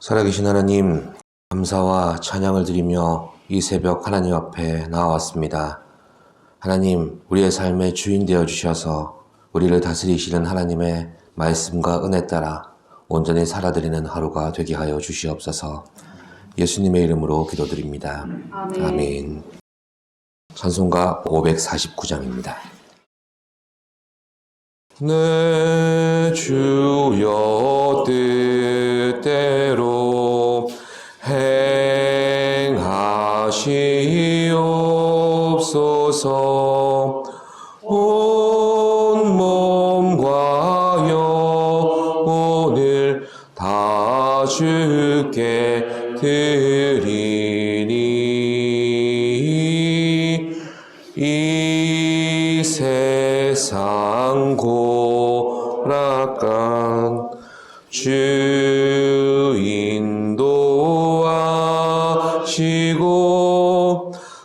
살아계신 하나님, 감사와 찬양을 드리며 이 새벽 하나님 앞에 나와왔습니다. 하나님, 우리의 삶의 주인 되어 주셔서 우리를 다스리시는 하나님의 말씀과 은혜 따라 온전히 살아드리는 하루가 되게 하여 주시옵소서. 예수님의 이름으로 기도드립니다. 아멘. 찬송가 549장입니다. 내 주여 뜻대로 행하시옵소서. 온 몸과 영혼을 다 주께 드리니 이 세상 고락간 주 인도하시고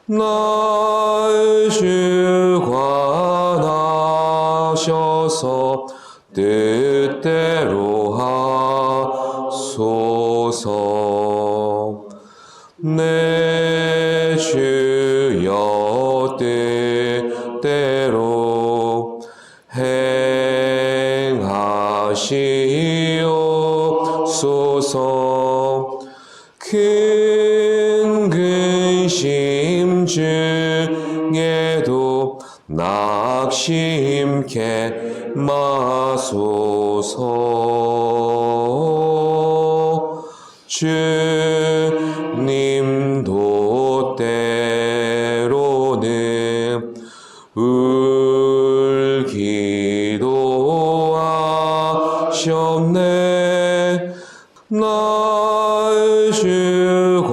날 주관하셔서 뜻대로 하소서. 내 주여 뜻대로 행하시옵소서. 큰 근심 중에도 낙심케 마소서. 주님도 때로는 울기도 하셨네. 날 주관하셔서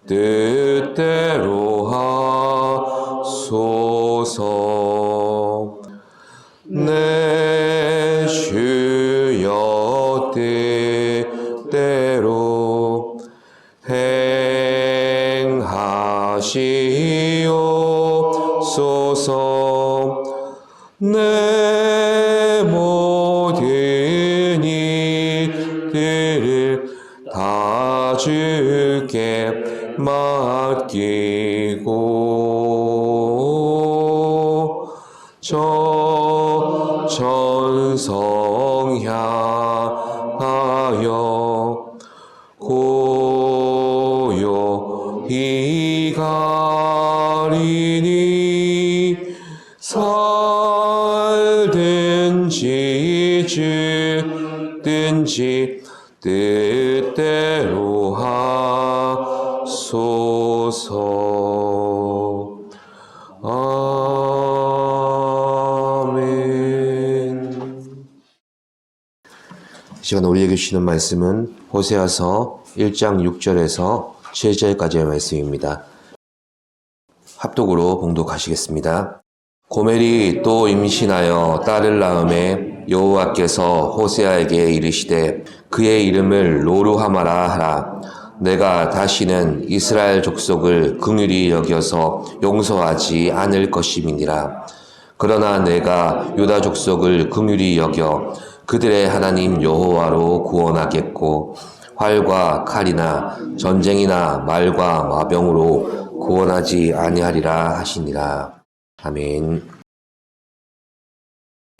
뜻대로 하소서. 내 주여 뜻대로 행하시옵소서. 내 모든 일들을 다 주께 맡기고 저 천성 향하여 고요히 가리니 살든지 죽든지 뜻대로 하소서. 아멘. 이 시간 우리에게 주시는 말씀은 호세아서 1장 6절에서 7절까지의 말씀입니다. 합독으로 봉독하시겠습니다. 고멜이 또 임신하여 딸을 낳음에 여호와께서 호세아에게 이르시되 그의 이름을 로루하마라 하라. 내가 다시는 이스라엘 족속을 긍휼히 여겨서 용서하지 않을 것임이니라. 그러나 내가 유다 족속을 긍휼히 여겨 그들의 하나님 여호와로 구원하겠고 활과 칼이나 전쟁이나 말과 마병으로 구원하지 아니하리라 하시니라. 아멘.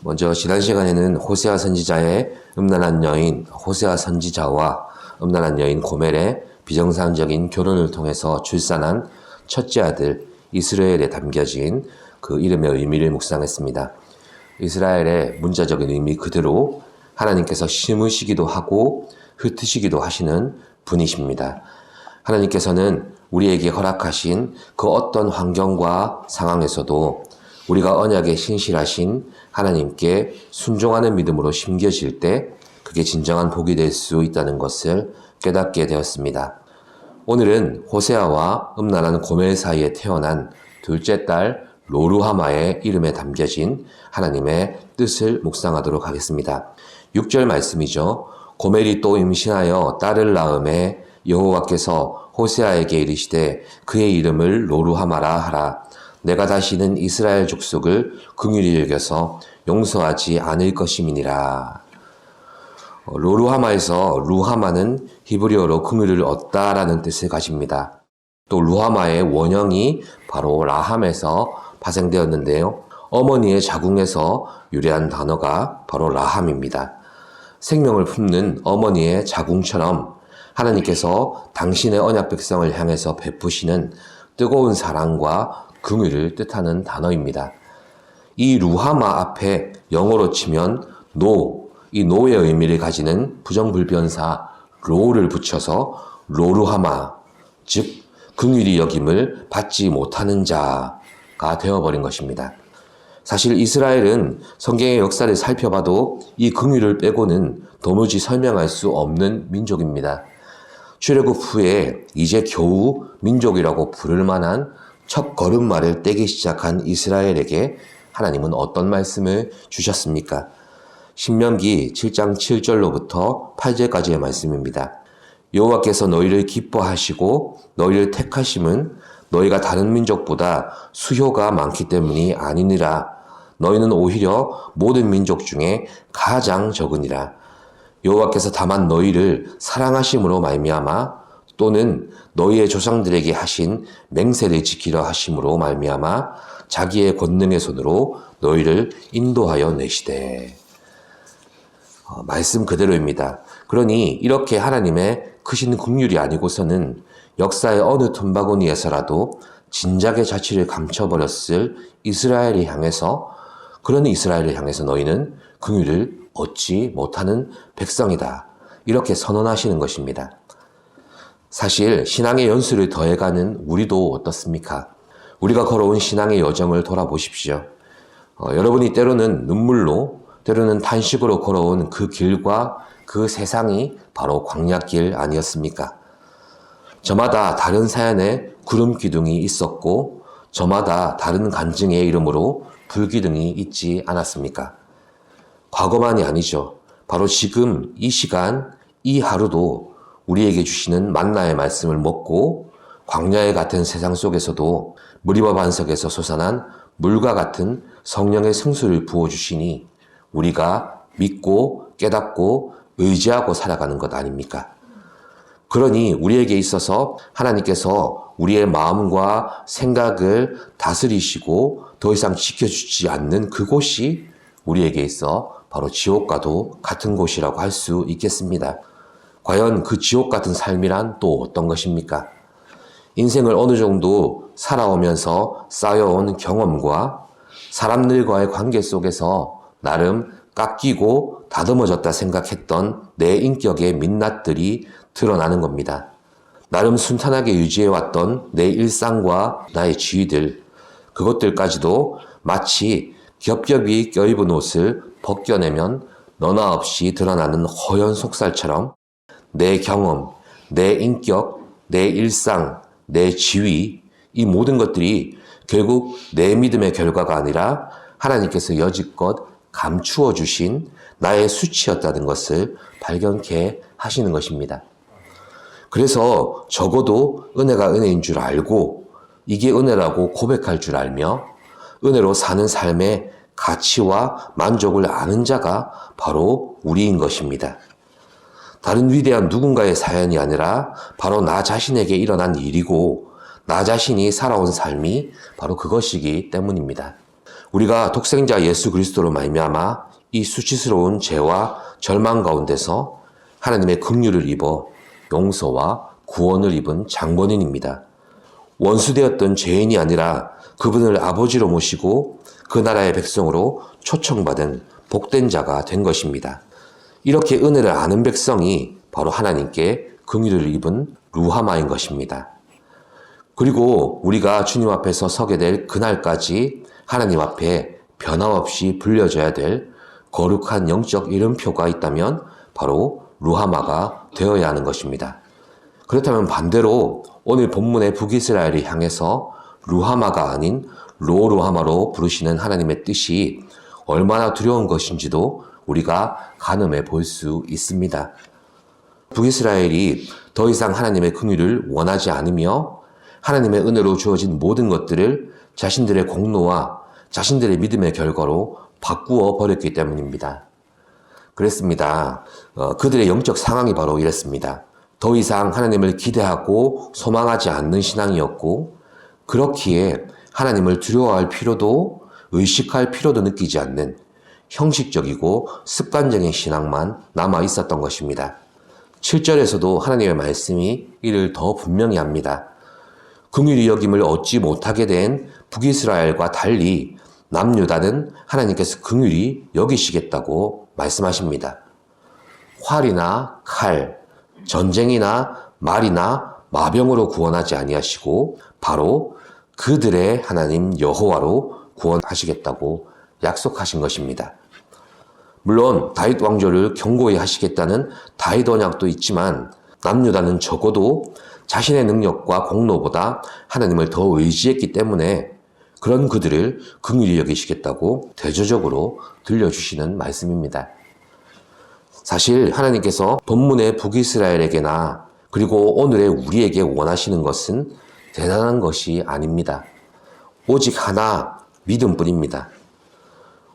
먼저 지난 시간에는 호세아 선지자의 음란한 여인 호세아 선지자와 음란한 여인 고멜의 비정상적인 결혼을 통해서 출산한 첫째 아들 이스라엘에 담겨진 그 이름의 의미를 묵상했습니다. 이스라엘의 문자적인 의미 그대로 하나님께서 심으시기도 하고 흩으시기도 하시는 분이십니다. 하나님께서는 우리에게 허락하신 그 어떤 환경과 상황에서도 우리가 언약에 신실하신 하나님께 순종하는 믿음으로 심겨질 때 그게 진정한 복이 될 수 있다는 것을 깨닫게 되었습니다. 오늘은 호세아와 음란한 고멜 사이에 태어난 둘째 딸 로루하마의 이름에 담겨진 하나님의 뜻을 묵상하도록 하겠습니다. 6절 말씀이죠. 고멜이 또 임신하여 딸을 낳음에 여호와께서 호세아에게 이르시되 그의 이름을 로루하마라 하라. 내가 다시는 이스라엘 족속을 긍휼히 여겨서 용서하지 않을 것임이니라. 로루하마에서 루하마는 히브리어로 긍휼을 얻다라는 뜻을 가집니다. 또 루하마의 원형이 바로 라함에서 파생되었는데요. 어머니의 자궁에서 유래한 단어가 바로 라함입니다. 생명을 품는 어머니의 자궁처럼 하나님께서 당신의 언약 백성을 향해서 베푸시는 뜨거운 사랑과 긍휼을 뜻하는 단어입니다. 이 루하마 앞에 영어로 치면 이 노의 의미를 가지는 부정불변사 로를 붙여서 로루하마, 즉 긍휼히 여김을 받지 못하는 자가 되어버린 것입니다. 사실 이스라엘은 성경의 역사를 살펴봐도 이 긍휼을 빼고는 도무지 설명할 수 없는 민족입니다. 출애굽 후에 이제 겨우 민족이라고 부를 만한 첫 걸음마를 떼기 시작한 이스라엘에게 하나님은 어떤 말씀을 주셨습니까? 신명기 7장 7절로부터 8절까지의 말씀입니다. 여호와께서 너희를 기뻐하시고 너희를 택하심은 너희가 다른 민족보다 수효가 많기 때문이 아니니라. 너희는 오히려 모든 민족 중에 가장 적으니라. 여호와께서 다만 너희를 사랑하심으로 말미암아 또는 너희의 조상들에게 하신 맹세를 지키려 하심으로 말미암아 자기의 권능의 손으로 너희를 인도하여 내시되. 말씀 그대로입니다. 그러니 이렇게 하나님의 크신 긍휼이 아니고서는 역사의 어느 틈바구니에서라도 진작에 자취를 감춰버렸을 이스라엘을 향해서 너희는 긍휼을 얻지 못하는 백성이다. 이렇게 선언하시는 것입니다. 사실 신앙의 연수를 더해가는 우리도 어떻습니까? 우리가 걸어온 신앙의 여정을 돌아보십시오. 여러분이 때로는 눈물로 때로는 탄식으로 걸어온 그 길과 그 세상이 바로 광야길 아니었습니까? 저마다 다른 사연에 구름 기둥이 있었고 저마다 다른 간증의 이름으로 불기둥이 있지 않았습니까? 과거만이 아니죠. 바로 지금 이 시간, 이 하루도 우리에게 주시는 만나의 말씀을 먹고 광야에 같은 세상 속에서도 무리바 반석에서 솟아난 물과 같은 성령의 생수를 부어주시니 우리가 믿고 깨닫고 의지하고 살아가는 것 아닙니까? 그러니 우리에게 있어서 하나님께서 우리의 마음과 생각을 다스리시고 더 이상 지켜주지 않는 그곳이 우리에게 있어 바로 지옥과도 같은 곳이라고 할 수 있겠습니다. 과연 그 지옥 같은 삶이란 또 어떤 것입니까? 인생을 어느 정도 살아오면서 쌓여온 경험과 사람들과의 관계 속에서 나름 깎이고 다듬어졌다 생각했던 내 인격의 민낯들이 드러나는 겁니다. 나름 순탄하게 유지해왔던 내 일상과 나의 지위들, 그것들까지도 마치 겹겹이 껴입은 옷을 벗겨내면 너나 없이 드러나는 허연 속살처럼 내 경험, 내 인격, 내 일상, 내 지위, 이 모든 것들이 결국 내 믿음의 결과가 아니라 하나님께서 여지껏 감추어 주신 나의 수치였다는 것을 발견케 하시는 것입니다. 그래서 적어도 은혜가 은혜인 줄 알고 이게 은혜라고 고백할 줄 알며 은혜로 사는 삶의 가치와 만족을 아는 자가 바로 우리인 것입니다. 다른 위대한 누군가의 사연이 아니라 바로 나 자신에게 일어난 일이고 나 자신이 살아온 삶이 바로 그것이기 때문입니다. 우리가 독생자 예수 그리스도로 말미암아 이 수치스러운 죄와 절망 가운데서 하나님의 긍휼을 입어 용서와 구원을 입은 장본인입니다. 원수되었던 죄인이 아니라 그분을 아버지로 모시고 그 나라의 백성으로 초청받은 복된 자가 된 것입니다. 이렇게 은혜를 아는 백성이 바로 하나님께 긍휼을 입은 루하마인 것입니다. 그리고 우리가 주님 앞에서 서게 될 그날까지 하나님 앞에 변함없이 불려져야 될 거룩한 영적 이름표가 있다면 바로 루하마가 되어야 하는 것입니다. 그렇다면 반대로 오늘 본문의 북이스라엘을 향해서 루하마가 아닌 로루하마로 부르시는 하나님의 뜻이 얼마나 두려운 것인지도 우리가 가늠해 볼 수 있습니다. 북이스라엘이 더 이상 하나님의 긍휼을 원하지 않으며 하나님의 은혜로 주어진 모든 것들을 자신들의 공로와 자신들의 믿음의 결과로 바꾸어 버렸기 때문입니다. 그랬습니다. 그들의 영적 상황이 바로 이랬습니다. 더 이상 하나님을 기대하고 소망하지 않는 신앙이었고, 그렇기에 하나님을 두려워할 필요도 의식할 필요도 느끼지 않는 형식적이고 습관적인 신앙만 남아 있었던 것입니다. 7절에서도 하나님의 말씀이 이를 더 분명히 합니다. 긍휼히 여김을 얻지 못하게 된 북이스라엘과 달리 남유다는 하나님께서 긍휼히 여기시겠다고 말씀하십니다. 활이나 칼, 전쟁이나 말이나 마병으로 구원하지 아니하시고 바로 그들의 하나님 여호와로 구원하시겠다고 약속하신 것입니다. 물론 다윗 왕조를 견고히 하시겠다는 다윗 언약도 있지만 남유다는 적어도 자신의 능력과 공로보다 하나님을 더 의지했기 때문에 그런 그들을 긍휼히 여기시겠다고 대조적으로 들려주시는 말씀입니다. 사실 하나님께서 본문의 북이스라엘에게나 그리고 오늘의 우리에게 원하시는 것은 대단한 것이 아닙니다. 오직 하나, 믿음뿐입니다.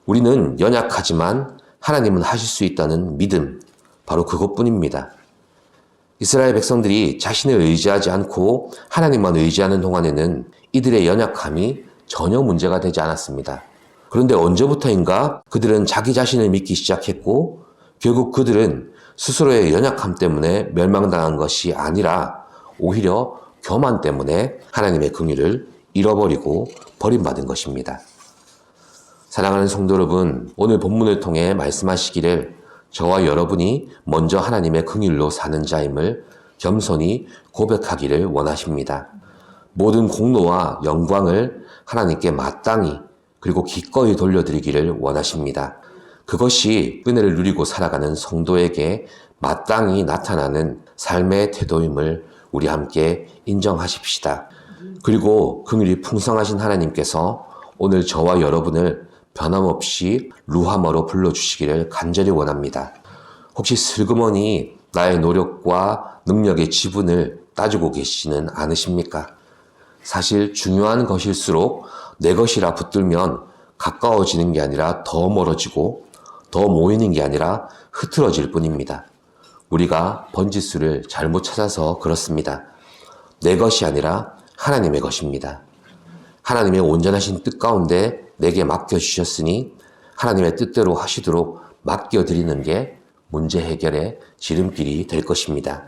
우리는 연약하지만 하나님은 하실 수 있다는 믿음, 바로 그것뿐입니다. 이스라엘 백성들이 자신을 의지하지 않고 하나님만 의지하는 동안에는 이들의 연약함이 전혀 문제가 되지 않았습니다. 그런데 언제부터인가 그들은 자기 자신을 믿기 시작했고 결국 그들은 스스로의 연약함 때문에 멸망당한 것이 아니라 오히려 교만 때문에 하나님의 긍휼을 잃어버리고 버림받은 것입니다. 사랑하는 성도 여러분, 오늘 본문을 통해 말씀하시기를 저와 여러분이 먼저 하나님의 긍휼로 사는 자임을 겸손히 고백하기를 원하십니다. 모든 공로와 영광을 하나님께 마땅히 그리고 기꺼이 돌려드리기를 원하십니다. 그것이 은혜를 누리고 살아가는 성도에게 마땅히 나타나는 삶의 태도임을 우리 함께 인정하십시다. 그리고 긍휼이 풍성하신 하나님께서 오늘 저와 여러분을 변함없이 루하머로 불러주시기를 간절히 원합니다. 혹시 슬그머니 나의 노력과 능력의 지분을 따지고 계시지는 않으십니까? 사실 중요한 것일수록 내 것이라 붙들면 가까워지는 게 아니라 더 멀어지고 더 모이는 게 아니라 흐트러질 뿐입니다. 우리가 번지수를 잘못 찾아서 그렇습니다. 내 것이 아니라 하나님의 것입니다. 하나님의 온전하신 뜻 가운데 내게 맡겨주셨으니 하나님의 뜻대로 하시도록 맡겨드리는 게 문제 해결의 지름길이 될 것입니다.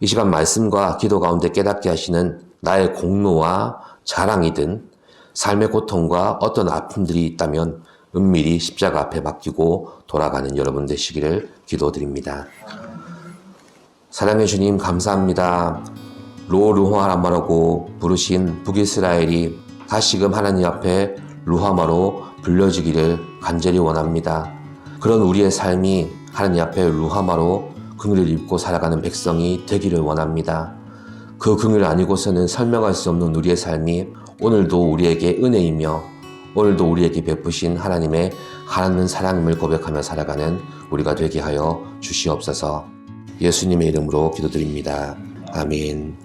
이 시간 말씀과 기도 가운데 깨닫게 하시는 나의 공로와 자랑이든 삶의 고통과 어떤 아픔들이 있다면 은밀히 십자가 앞에 맡기고 돌아가는 여러분 되시기를 기도드립니다. 사랑해 주님 감사합니다. 루하마라고 부르신 북이스라엘이 다시금 하나님 앞에 루하마로 불려지기를 간절히 원합니다. 그런 우리의 삶이 하나님 앞에 루하마로 긍휼을 입고 살아가는 백성이 되기를 원합니다. 그 긍휼 아니고서는 설명할 수 없는 우리의 삶이 오늘도 우리에게 은혜이며 오늘도 우리에게 베푸신 하나님의 하나님 사랑임을 고백하며 살아가는 우리가 되게 하여 주시옵소서. 예수님의 이름으로 기도드립니다. 아멘.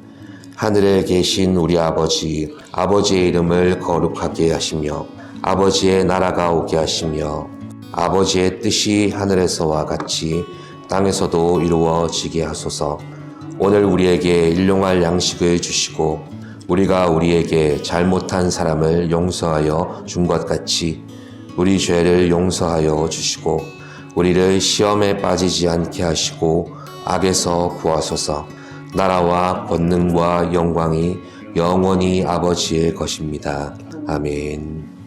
하늘에 계신 우리 아버지, 아버지의 이름을 거룩하게 하시며 아버지의 나라가 오게 하시며 아버지의 뜻이 하늘에서와 같이 땅에서도 이루어지게 하소서. 오늘 우리에게 일용할 양식을 주시고 우리가 우리에게 잘못한 사람을 용서하여 준 것 같이 우리 죄를 용서하여 주시고 우리를 시험에 빠지지 않게 하시고 악에서 구하소서. 나라와 권능과 영광이 영원히 아버지의 것입니다. 아멘.